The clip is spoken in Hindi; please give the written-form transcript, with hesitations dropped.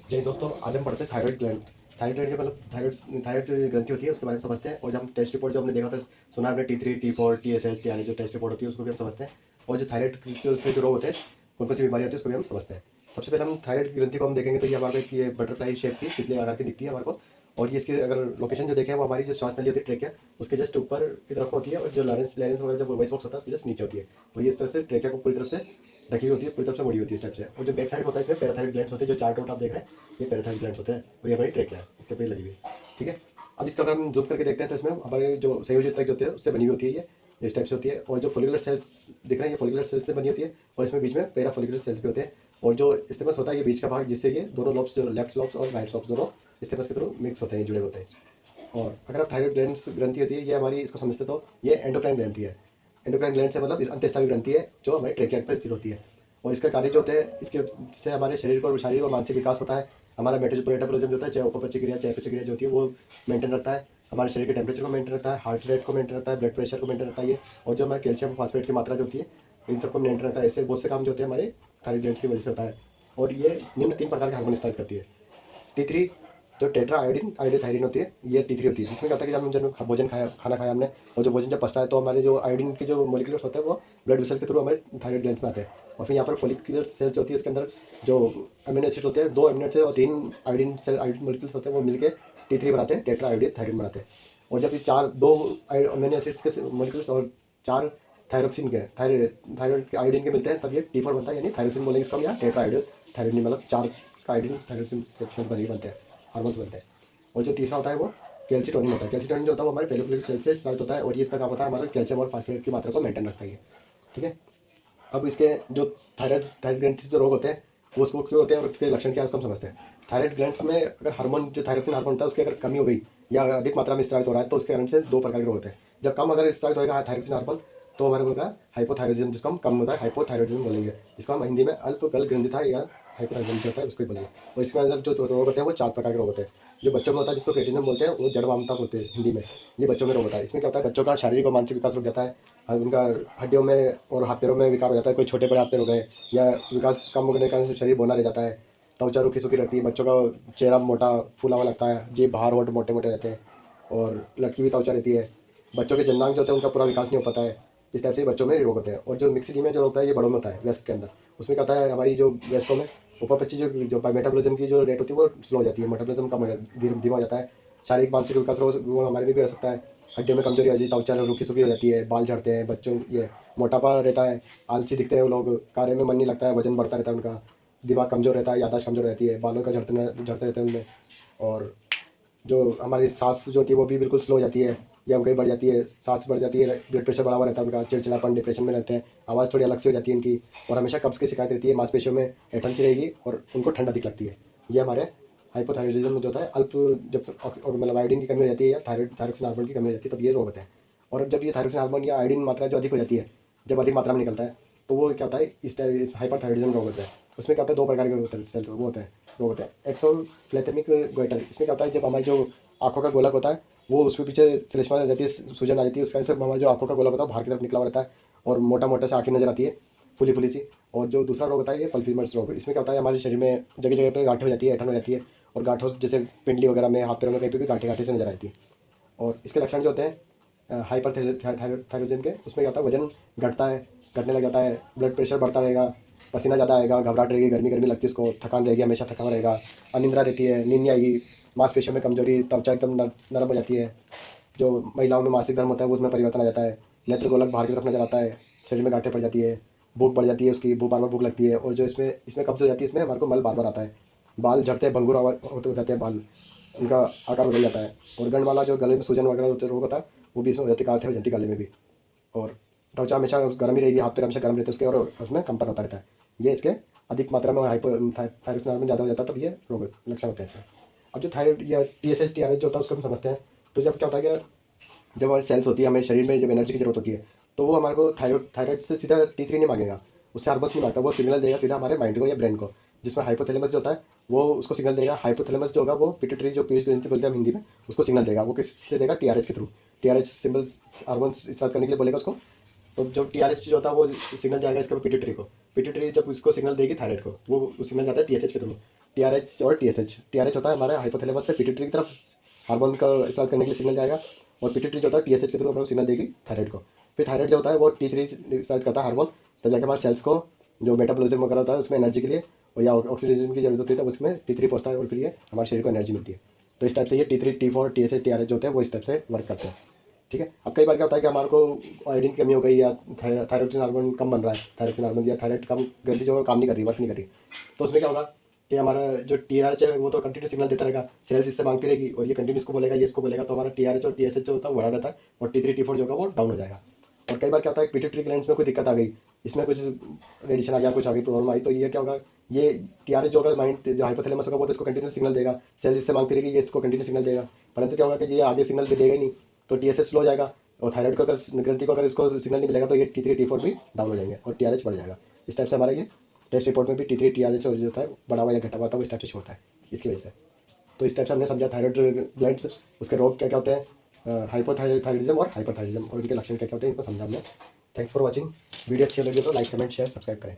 जय दोस्तों, आज हम पढ़ते हैं थायराइड ग्लैंड। थायराइड ग्लैंड जो मतलब थायराइड ग्रंथि होती है उसके बारे में समझते हैं। और जब हम टेस्ट रिपोर्ट जो हमने देखा था, सुना हमने T3 T4 TSH यानी जो टेस्ट रिपोर्ट होती है उसको भी हम समझते हैं। और जो थायराइड जो उसमें जो रोग होते हैं, कौन कौन सी बीमारी होती है उसको भी हम समझते हैं। सबसे पहले हम थायराइड ग्रंथि को हम देखेंगे तो ये हमारे को ये बटरफ्लाई शेप की तितली आकार की दिखती है हमारे को। और ये इसके अगर लोकेशन जो देखें वो हमारी जो श्वास नली होती है ट्रेकिया उसके जस्ट ऊपर की तरफ होती है। और जो लैरेंस लैरेंस वगैरह जब वॉइस बॉक्स होता है उसके जस्ट नीचे होती है। और ये इस तरह से ट्रेकिया को पूरी तरफ से ढकी हुई होती है, पूरी तरफ से मुड़ी होती है इस टाइप से। और जो बैक साइड होता है इसमें पैराथायरॉइड ग्लैंड्स होते हैं, जो चार डॉट आप देख रहे हैं ये पैराथायरॉइड ग्लैंड्स होते हैं। और ये हमारी ट्रेकिया है, इसके पे लगी हुई है। ठीक है, अब इसका अगर हम जूम करके देखते हैं तो इसमें हमारे जो संयोजित तक जो होते हैं उससे बनी हुई होती है, ये इस टाइप से होती है। और जो फोलिकुलर सेल्स दिख रहे हैं ये फोलिकुलर सेल्स से बनी होती है। और इसमें बीच में पैरा फोलिकुलर सेल्स भी होते हैं। और जो स्टेमस होता है ये बीच का भाग, जिससे ये दोनों लॉब्स जो लेफ्ट लॉब्स और राइट लॉब्स दोनों स्टेमस के थ्रू मिक्स होते हैं, जुड़े होते हैं। और अगर आप थायराइड ग्लैंड्स ग्रंथि होती है ये हमारी, इसको समझते तो ये एंडोक्राइन ग्रंथि है। एंडोक्राइन ग्लैंड से मतलब इस अंत्यस्रावी ग्रंथि है जो हमारे ट्रेकिया पर स्थित होती है। और इसका कार्य जो होते हैं, इसके से हमारे शरीर को शारीरिक और मानसिक विकास होता है। हमारा मेटाबॉलिज्म जो होता है, चाहे उपपचय क्रिया जो होती है वो मेंटेन रखता है। हमारे शरीर के टेम्परेचर को मेंटेन रखता है, हार्ट रेट को मेंटेन रखता है, ब्लड प्रेशर को मेंटेन रखता है ये। और जो हमारे कैल्शियम फॉस्फेट की मात्रा जो होती है इन सबको मेंटेन रखता है। ऐसे बहुत से काम जो होते हैं हमारे थायराइड ग्लैंड की वजह से होता है। और ये निम्न 3 प्रकार के हार्मोन स्त्राव करती है। T3 जो टेट्रा आयोडीन आयोडीथायरीन होती है, ये T3 होती है। जिसमें क्या होता है कि जब हम भोजन खाया, खाना खाया हमने, और जो भोजन जब पचता है तो हमारे जो आयोडीन के जो मोलिकुलर्स होते हैं वो ब्लड वेसल के थ्रू हमारे थायराइड ग्लैंड्स में आते हैं। और फिर यहाँ पर फोलिकुलर सेल्स होती है, इसके अंदर जो अमीनो एसिड्स होते हैं, 2 अमीनो एसिड और 3 आयोडीन मोलिकुल्स होते हैं, वो मिलकर T3 बनाते हैं, टेट्रा आयोडीथायरीन बनाते हैं। और जब ये 2 अमीनो एसिड्स के मोलिकुल्स और 4 थायरोक्सिन के थायराइड आयोडीन के मिलते हैं तब ये T4 बनता है, यानी थायरोक्सिन बोलेंगे इसको हम, यहाँ टेट्रा आयोडीथायरीन, मतलब 4 का आयोडीन थायरोक्सिन बनते हैं, हार्मोन्स बनते हैं। और जो तीसरा होता है वो कैल्सीटोनिन होता है। कैल्सीटोनिन जो होता है वो हमारे पेरिफेरल सेल से स्रावित होता है। और ये इसका काम होता है हमारा कैल्शियम और फास्फोरेट की मात्रा को मेंटेन रखता है ये। ठीक है, अब इसके जो थायराइड ग्लैंड से जो रोग होते हैं वो उसको क्यों होते हैं और उसके लक्षण क्या है उसको हम समझते हैं। थायराइड ग्लैंड्स में अगर हार्मोन जो थायरोक्सिन हार्मोन होता है उसकी अगर कमी हो गई या अधिक मात्रा में स्रावित हो रहा है तो उसके कारण से 2 प्रकार के रोग होते हैं। जब कम अगर स्रावित होगा थायरोक्सिन हार्मोन तो हमारे को हाइपोथायरॉयडिज्म, जिसको हम कम होता है हाइपोथायरॉयडिज्म बोलेंगे। इसको हम हिंदी में अल्पगल ग्रंथिता या हाइपोथायरॉयडिज्म होता है उसको ही बोलेंगे। और इसके अंदर जो रोग होते हैं वो 4 प्रकार के रोग होते हैं। जो बच्चों में होता है जिसको क्रेटिनिज्म बोलते हैं, वो जड़वामता बोलते हैं हिंदी में, ये बच्चों में रोग होता है। इसमें क्या होता है, बच्चों का शारीरिक और मानसिक विकास रुक जाता है। उनका हड्डियों में और हाथ पैरों में विकार हो जाता है, कोई छोटे बड़े हाथ पैर हो गए या विकास कम होने के कारण से शरीर बौना रह जाता है। त्वचा रूखी सूखी रहती है, बच्चों का चेहरा मोटा फूला हुआ लगता है, जीभ बाहर होठ मोटे मोटे रहते हैं और लटकी हुई त्वचा रहती है। बच्चों के जननांग जो होते हैं उनका पूरा विकास नहीं हो पाता है। इस टाइप से बच्चों में रोग होते हैं। और जो मिक्सिडी में जो होता है ये बड़ों में होता है, वेस्ट के अंदर। उसमें क्या होता है, हमारी जो वेस्टों में ऊपर जो मेटाबॉलिज्म की जो रेट होती है वो स्लो हो जाती है, मेटाबॉलिज्म कम हो जाती है, धीमा हो जाता है। शारीरिक मानसिक विकास वो हमारे में भी हो सकता है। हड्डियों में कमजोरी आ जाती है, त्वचा रूखी सूखी हो जाती है, बाल झड़ते हैं बच्चों, ये मोटापा रहता है, आलसी दिखते हैं वो लोग, कार्य में मन नहीं लगता है, वजन बढ़ता रहता है उनका, दिमाग कमजोर रहता है, याददाश्त कमजोर रहती है, बालों का झड़ते रहते हैं उनमें। और जो हमारी सांस जो होती है वो भी बिल्कुल स्लो हो जाती है या कहीं बढ़ जाती है, सांस बढ़ जाती है, ब्लड प्रेशर बढ़ा हुआ रहता है उनका, चिड़चिड़ापन, डिप्रेशन में रहते हैं, आवाज़ थोड़ी अलग से हो जाती है इनकी। और हमेशा कब्ज़ की शिकायत रहती है, मांसपेशियों में ऐंठन सी रहेगी और उनको ठंड अधिक लगती है। ये हमारे हाइपोथायरॉयडिज्म में जो होता है, अल्प जब मतलब आयोडीन की कमी हो जाती है या थायरोक्सिन हार्मोन की कमी हो जाती है तब ये रोग होता है। और जब ये थायरोक्सिन हार्मोन या आयोडीन मात्रा जो अधिक हो जाती है, जब अधिक मात्रा में निकलता है तो वो क्या होता है, इस हाइपरथायरॉयडिज्म रोग होता है। उसमें क्या होता है, 2 प्रकार के वो होते हैं रोग होते हैं। एक्सोफ्लेथेमिक गोइटर, इसमें क्या होता है, जब हमारी जो आँखों का गोलक होता है वो उसके पीछे श्लेष्मा आ जाती है, सूजन आ जाती है, उसका से हमारा जो आँखों का गोलक होता है बाहर की तरफ निकला हुआ रहता है और मोटा मोटा सा आँखें नजर आती है, फुली फुली सी। और जो दूसरा रोग होता है ये पल्फिमर्स रोग, इसमें क्या होता है, हमारे शरीर में जगह जगह पे गांठें हो जाती है, ऐंठन हो जाती है। और गांठों से जैसे पिंडली वगैरह में, हाथ पैरों में कहीं पे भी गांठें गांठें से नजर आती है। और इसके लक्षण जो होते हैं हाइपर थायरोइडिज्म के, उसमें क्या होता है, वजन घटता है, घटने लग जाता है, ब्लड प्रेशर बढ़ता रहेगा, पसीना ज़्यादा आएगा, घबराहट रहेगी, गर्मी गर्मी लगती है उसको, थकान रहेगी, हमेशा थका हुआ रहेगा, अनिंद्रा रहती है, नींद नहीं आएगी, मांसपेशियों में कमजोरी, त्वचा एकदम नरम हो जाती है। जो महिलाओं में मासिक धर्म होता है वो उसमें परिवर्तन आ जाता है, नेत्र गोलक बाहर की तरफ नजर आता है, शरीर में गांठें पड़ जाती है, भूख बढ़ जाती है उसकी, भूख बार बार भूख लगती है। और जो इसमें इसमें कब्ज हो जाती है, इसमें हमारे को मल बार बार आता है, बाल झड़ते हैं, भंगुर होते हो जाते हैं बाल, उनका आकार बदल जाता है। और गंड वाला जो गले में सूजन वगैरह होते रोग होता है वो भी इसमें हो जाती है, गांठें हो जाती है गले में भी। और त्वचा हमेशा गर्म ही रहेगी, हाथ पैर हमेशा गर्म रहते हैं उसके, और उसमें कंपन होता रहता है। ये इसके अधिक मात्रा में थायरोक्सिन हार्मोन ज़्यादा हो जाता है तब ये रोग लक्षण होते हैं इसमें। अब जो थायराइड या TSH TRH जो होता है उसको हम समझते हैं। तो जब क्या होता है कि जब हमारी सेल्स होती है, हमें शरीर में जब एनर्जी की जरूरत होती है तो वो हमारे को थायराइड से सीधा T3 नहीं मांगेगा, उससे हार्मोन्स नहीं मांगता, वो सिग्नल देगा सीधा हमारे माइंड को या ब्रेन को, जिसमें हाइपोथैलेमस जो होता है वो उसको सिग्नल देगा। हाइपोथैलेमस जो होगा वो पिट्यूटरी जो पीयूष ग्रंथि बोलते हैं हम हिंदी में, उसको सिग्नल देगा। वो किससे देगा, TRH के through. TRH symbols hormones start करने के लिए बोलेगा उसको। तो जो TRH जो होता है वो सिग्नल जाएगा इसका पिट्यूटरी को, पिट्यूटरी जब उसको सिग्नल देगी थायराइड को, वो सिग्नल जाता है TSH के थ्रू। TRH और TSH। TRH होता है हमारे हाइपोथैलेमस से पिट्यूटरी की तरफ हार्मोन का इस्तेमाल करने के लिए सिग्नल जाएगा, और पिट्यूटरी जो होता है TSH के थ्रू अपना सिग्नल देगी थायराइड को। फिर थायराइड जो होता है वो T3 इस्तेमाल करता है हार्मोन, तब जाके हमारे सेल्स को जो मेटाबॉलिज्म वगैरह होता है उसमें एनर्जी के लिए और या ऑक्सीजन की जरूरत होती है, तब उसमें T3 पहुंचता है और फिर ये हमारे शरीर को एनर्जी मिलती है। तो इस टाइप से ये T3 T4 TSH TRH जो होते हैं वो इस टाइप से वर्क करते हैं। ठीक है। अब कई बार क्या होता है कि हमारे को आयोडीन की कमी हो गई या थायरोक्सिन हार्मोन कम बन रहा है, थायरोक्सिन हार्मोन या थायराइड कम ग्रंथि जो है काम नहीं कर रही, वर्क नहीं कर रही, तो उसमें क्या होगा कि हमारा जो TRH है वो तो कंटिन्यू सिग्नल देता रहेगा, सेल्स इससे मांगती रहेगी और ये कंटिन्यू इसको बोलेगा, ये इसको बोलेगा, तो हमारा TRH और TSH जो होता है वो बढ़ा रहता है और T3 T4 जो होगा वो डाउन हो जाएगा। और कई बार क्या होता है पिट्यूटरी ग्लैंड्स में कोई दिक्कत आ गई, इसमें कुछ रेडिएशन आ गया, कुछ आ गई प्रॉब्लम आई, तो ये क्या होगा, ये TRH जो होगा माइंड जो हाइपोथैलेमस होगा वो तो इसको कंटिन्यू सिग्नल देगा, सेल्स इससे मांगती रहेगी, ये इसको कंटिन्यू सिग्नल देगा, परंतु क्या होगा कि ये आगे सिग्नल देगा ही नहीं, तो TSH स्लो हो जाएगा और थायराइड को अगर ग्रंथि को अगर इसको सिग्नल नहीं मिलेगा तो ये T3 T4 भी डाउन हो जाएंगे और TRH बढ़ जाएगा। इस टाइप से हमारा ये टेस्ट रिपोर्ट में भी T3 TRH जो होता है बढ़ा हुआ या घटा हुआ था वो इस टाइप से होता है इसकी वजह से। तो इस टाइप से हमने समझा थायराइड ग्लैंड्स, उसके रोग क्या क्या होते हैं, हाइपोथायरिज्म और हाइपरथायरिज्म, और उनके लक्षण क्या क्या होते हैं इनको समझा हमने। Thanks for watching. वीडियो अच्छी लगी तो लाइक कमेंट शेयर सब्सक्राइब करें।